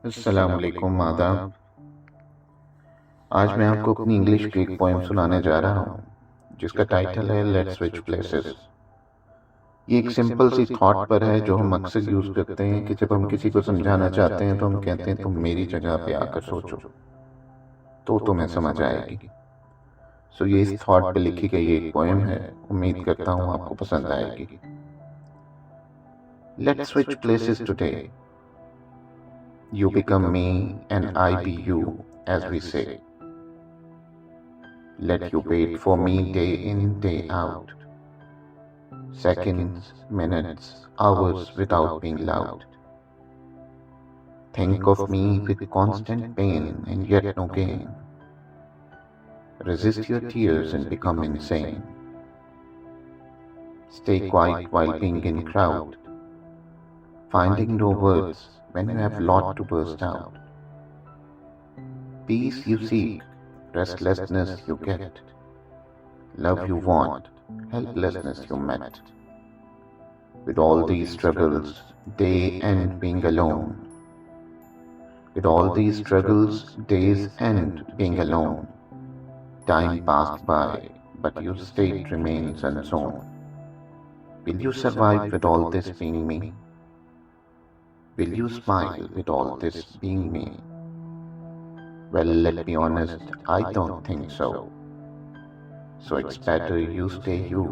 अस्सलाम वालेकुम, आदाब। आज मैं आपको अपनी इंग्लिश की एक पोएम सुनाने जा रहा हूँ जिसका टाइटल है लेट्स स्विच प्लेसेस। ये एक सिंपल सी थॉट पर है जो हम अक्सर यूज़ करते हैं कि जब हम किसी को समझाना चाहते हैं तो हम कहते हैं तुम मेरी जगह पे आकर सोचो तो तुम्हें समझ आएगी। सो ये इस थॉट पे लिखी गई एक पोएम है। उम्मीद करता हूँ आपको पसंद आएगी। Let's switch places today. You become me and I be you, as we say. Let you wait for me day in, day out. Seconds, minutes, hours without being loud. Think of me with constant pain and yet no gain. Resist your tears and become insane. Stay quiet while being in crowd. Finding no words when you have lot to burst out. Peace you seek, restlessness you get. Love you want, helplessness you met. With all these struggles, day end being alone. With all these struggles, days end being alone. Time passed by, but your state remains unsown. Will you survive with all this being me? Will you smile with all this being me? Well, let me honest, I don't think so. So it's better you stay you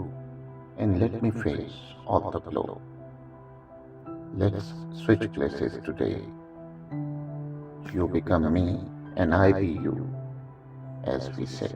and let me face all the blow. Let's switch places today. You become me and I be you, as we say.